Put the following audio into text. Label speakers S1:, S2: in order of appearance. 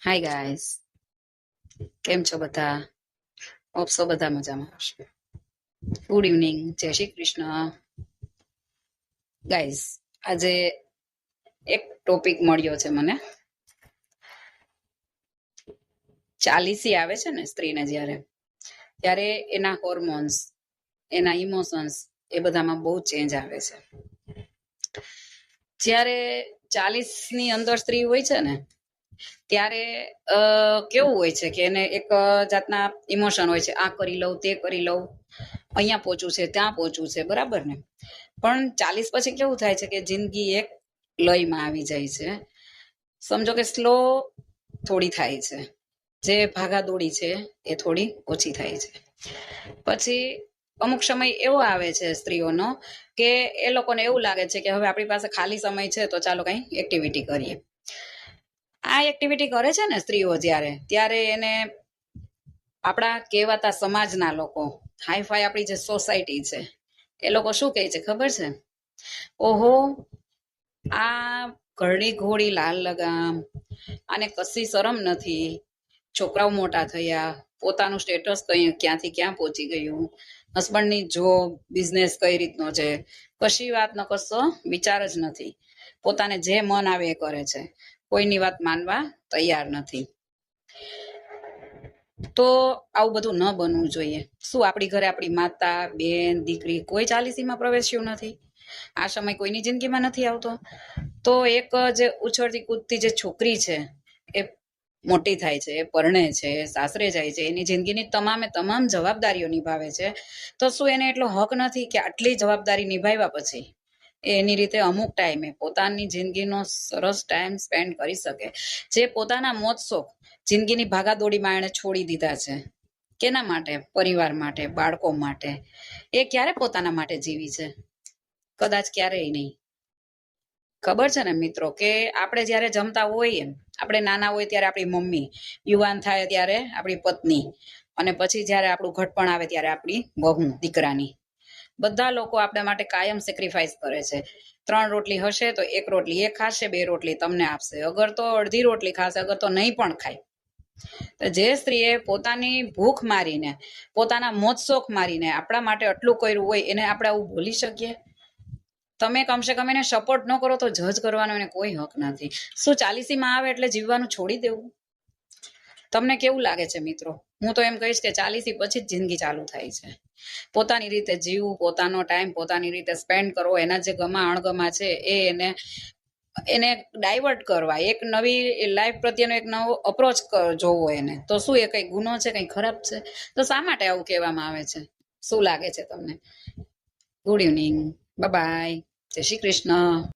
S1: Hi guys, કેમ છો બધા? હોપસો બધા મજામાં હશે. ગુડ ઇવનિંગ, જય શ્રી કૃષ્ણ. ગાઈસ, આજે એક ટોપિક મળ્યો છે મને. 40 આવે છે ને સ્ત્રીને જ્યારે ત્યારે એના હોર્મોન્સ, એના ઇમોશન્સ એ બધામાં બહુ ચેન્જ આવે છે. જ્યારે 40ની અંદર સ્ત્રી હોય છે ને ત્યારે કેવું હોય છે કે એને એક જાતના ઇમોશન હોય છે, આ કરી લઉં, તે કરી લઉં, અહીંયા પહોંચવું છે, ત્યાં પહોંચવું છે, બરાબર ને? પણ 40 પછી કેવું થાય છે કે જિંદગી એક લયમાં આવી જાય છે. સમજો કે સ્લો થોડી થાય છે, જે ભાગાદોડી છે એ થોડી ઓછી થાય છે. પછી અમુક સમય એવો આવે છે સ્ત્રીઓનો કે એ લોકોને એવું લાગે છે કે હવે આપણી પાસે ખાલી સમય છે તો ચાલો કંઈ એક્ટિવિટી કરીએ. આ એક્ટિવિટી કરે છે ને સ્ત્રીઓ ત્યારે એને આપણા કહેવાતા સમાજના લોકો, હાઈફાઈ આપણી જે સોસાયટી છે એ લોકો શું કહે છે ખબર છે? ઓહો, આ ઘરડી ઘોડી લાલ લગામ, આને કશી શરમ નથી, છોકરાઓ મોટા થયા, પોતાનું સ્ટેટસ ક્યાંથી ક્યાં પહોંચી ગયું, હસબન્ડની જોબ, બિઝનેસ કઈ રીતનો છે, કશી વાત ન કશો વિચાર જ નથી, પોતાને જે મન આવે એ કરે છે, કોઈની વાત માનવા તૈયાર નથી. તો આવું બધું ન બનવું જોઈએ. શું આપણી ઘરે આપણી માતા, બેન, દીકરી કોઈ 40માં પ્રવેશ્યું નથી? આ સમય કોઈની જિંદગીમાં નથી આવતો? તો એક જે ઉછળતી કૂદતી જે છોકરી છે એ મોટી થાય છે, એ પરણે છે, સાસરે જાય છે, એની જિંદગીની તમામ જવાબદારીઓ નિભાવે છે. તો શું એને એટલો હક નથી કે આટલી જવાબદારી નિભાવ્યા પછી એની રીતે અમુક ટાઈમે પોતાની જિંદગીનો સરસ ટાઈમ સ્પેન્ડ કરી શકે? જે પોતાના મોજ શોખ જિંદગીની ભાગાદોડીમાં એણે છોડી દીધા છે, કેના માટે? પરિવાર માટે, બાળકો માટે. એ ક્યારે પોતાના માટે જીવી છે? કદાચ ક્યારેય નહીં. ખબર છે ને મિત્રો કે આપણે જ્યારે જમતા હોઈએ, આપણે નાના હોય ત્યારે આપણી મમ્મી, યુવાન થાય ત્યારે આપણી પત્ની, અને પછી જ્યારે આપણું ઘટપણ આવે ત્યારે આપણી વહુ, દીકરાની. બધા લોકો આપણા માટે કાયમ સેક્રિફાઈસ કરે છે. 3 રોટલી હશે તો 1 રોટલી એ ખાશે, 2 રોટલી તમને આપશે, અગર તો અડધી રોટલી ખાશે, અગર તો નહીં પણ ખાય. તો જે સ્ત્રીએ પોતાની ભૂખ મારીને, પોતાના મોજ શોખ મારીને આપણા માટે આટલું કર્યું હોય એને આપણે આવું ભૂલી શકીએ? તમે કમસે કમ એને સપોર્ટ ન કરો તો જજ કરવાનો એને કોઈ હક નથી. શું 40માં આવે એટલે જીવવાનું છોડી દેવું? તમને કેવું લાગે છે મિત્રો? હું તો એમ કહીશ કે 40 પછી જ જિંદગી ચાલુ થાય છે. પોતાની રીતે જીવવું, પોતાનો ટાઈમ પોતાની રીતે સ્પેન્ડ કરવો, એના જે ગમા અણગમા છે એ એને ડાયવર્ટ કરવા, એક નવી લાઈફ પ્રત્યેનો એક નવો અપ્રોચ જોવો એને. તો શું એ કઈ ગુનો છે, કઈ ખરાબ છે? તો શા માટે આવું કહેવામાં આવે છે? શું લાગે છે તમને? ગુડ ઇવનિંગ, બાય બાય, જય શ્રી કૃષ્ણ.